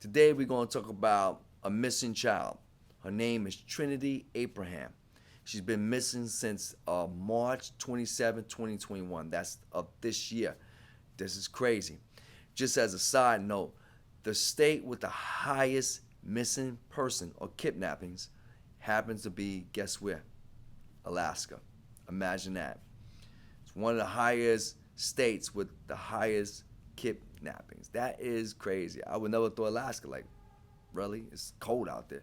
Today we're going to talk about a missing child. Her name is Trinity Abraham. She's been missing since March 27, 2021. That's of this year. This is crazy. Just as a side note, the state with the highest missing person or kidnappings happens to be, guess where? Alaska. Imagine that. It's one of the highest states with the highest kidnappings. That is crazy. I would never thought Alaska, like, really? It's cold out there.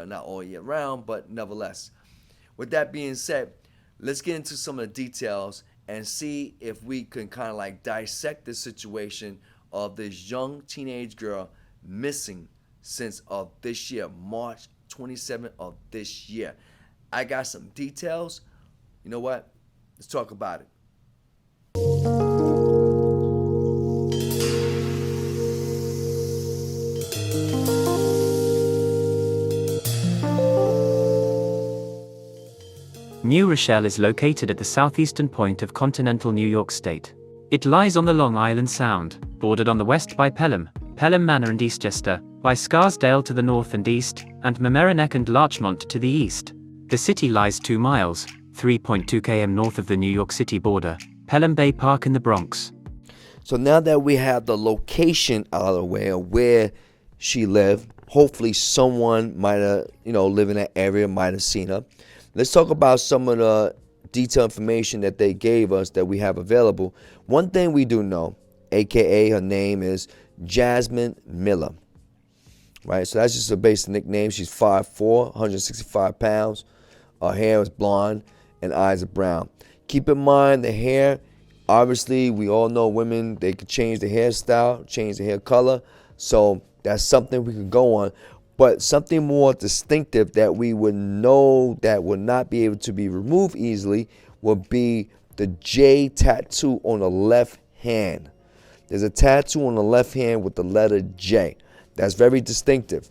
Not all year round, but nevertheless. With that being said, let's get into some of the details and see if we can kind of like dissect the situation of this young teenage girl missing since of this year, March 27th of this year. I got some details. You know what? Let's talk about it. New Rochelle is located at the southeastern point of continental New York State. It lies on the Long Island Sound, bordered on the west by Pelham, Pelham Manor and Eastchester, by Scarsdale to the north and east, and Mamaroneck and Larchmont to the east. The city lies 2 miles, 3.2 km north of the New York City border, Pelham Bay Park in the Bronx. So now that we have the location out of the way of where she lived, hopefully someone might have, live in that area, might have seen her. Let's talk about some of the detailed information that they gave us that we have available. One thing we do know, aka her name is Jasmine Miller. Right, so that's just a basic nickname. She's 5'4", 165 pounds. Her hair is blonde and eyes are brown. Keep in mind the hair, obviously we all know women, they could change the hairstyle, change the hair color. So that's something we could go on. But something more distinctive that we would know that would not be able to be removed easily would be the J tattoo on the left hand. There's a tattoo on the left hand with the letter J. That's very distinctive.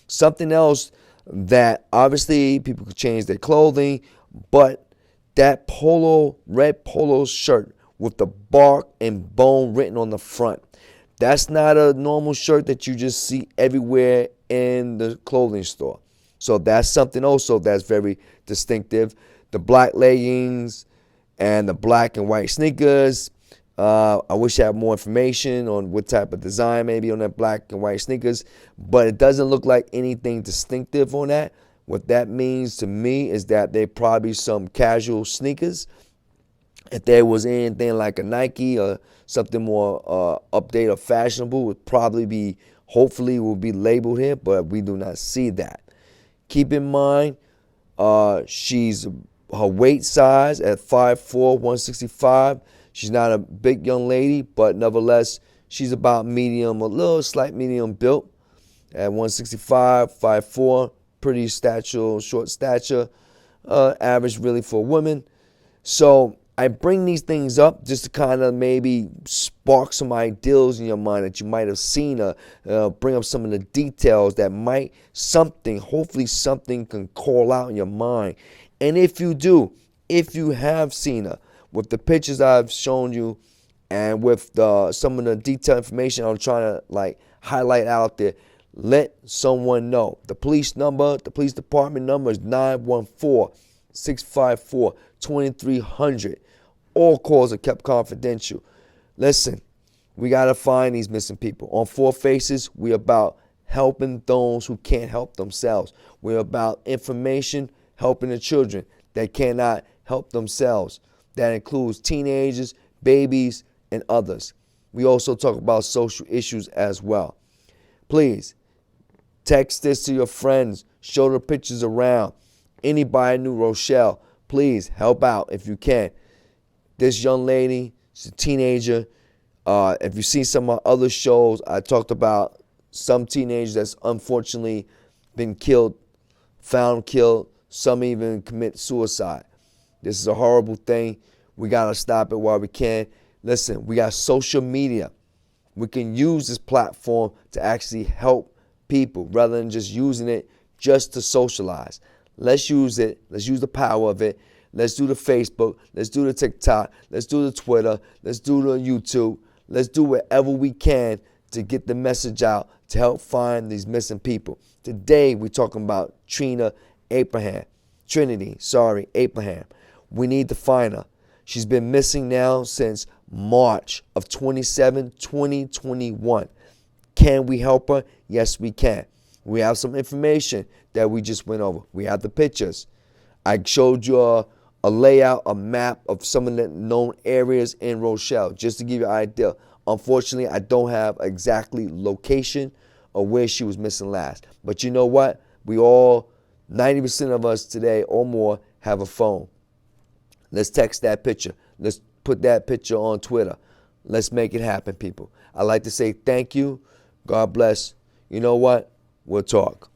Something else that obviously people could change their clothing, but that red polo shirt with the bark and bone written on the front. That's not a normal shirt that you just see everywhere in the clothing store. So that's something also that's very distinctive. The black leggings and the black and white sneakers. I wish I had more information on what type of design maybe on that black and white sneakers, but it doesn't look like anything distinctive on that. What that means to me is that they probably some casual sneakers. If there was anything like a Nike or something more updated or fashionable, would probably be, hopefully will be labeled here, but we do not see that. Keep in mind, she's her weight size at 5'4", 165. She's not a big young lady, but nevertheless, she's about medium, a little slight medium built at 165, 5'4", pretty stature, short stature, average really for a woman. So I bring these things up just to kind of maybe spark some ideas in your mind that you might have seen, bring up some of the details that might hopefully something can call out in your mind. And if you do, if you have seen her, with the pictures I've shown you and with some of the detailed information I'm trying to like highlight out there, let someone know. The police department number is 914-654-2300. All calls are kept confidential. Listen, we got to find these missing people. On Four Faces, we're about helping those who can't help themselves. We're about information, helping the children that cannot help themselves. That includes teenagers, babies, and others. We also talk about social issues as well. Please, text this to your friends. Show the pictures around. Anybody in New Rochelle, please help out if you can. This young lady, she's a teenager. If you see some of my other shows, I talked about some teenagers that's unfortunately been killed, found killed. Some even commit suicide. This is a horrible thing. We got to stop it while we can. Listen, we got social media. We can use this platform to actually help people rather than just using it just to socialize. Let's use it. Let's use the power of it. Let's do the Facebook. Let's do the TikTok. Let's do the Twitter. Let's do the YouTube. Let's do whatever we can to get the message out to help find these missing people. Today, we're talking about Trinity Abraham. We need to find her. She's been missing now since March of 2021. Can we help her? Yes, we can. We have some information that we just went over. We have the pictures. I showed you a layout, a map of some of the known areas in Rochelle, just to give you an idea. Unfortunately, I don't have exactly location of where she was missing last. But you know what? We all, 90% of us today or more, have a phone. Let's text that picture. Let's put that picture on Twitter. Let's make it happen, people. I'd like to say thank you. God bless. You know what? We'll talk.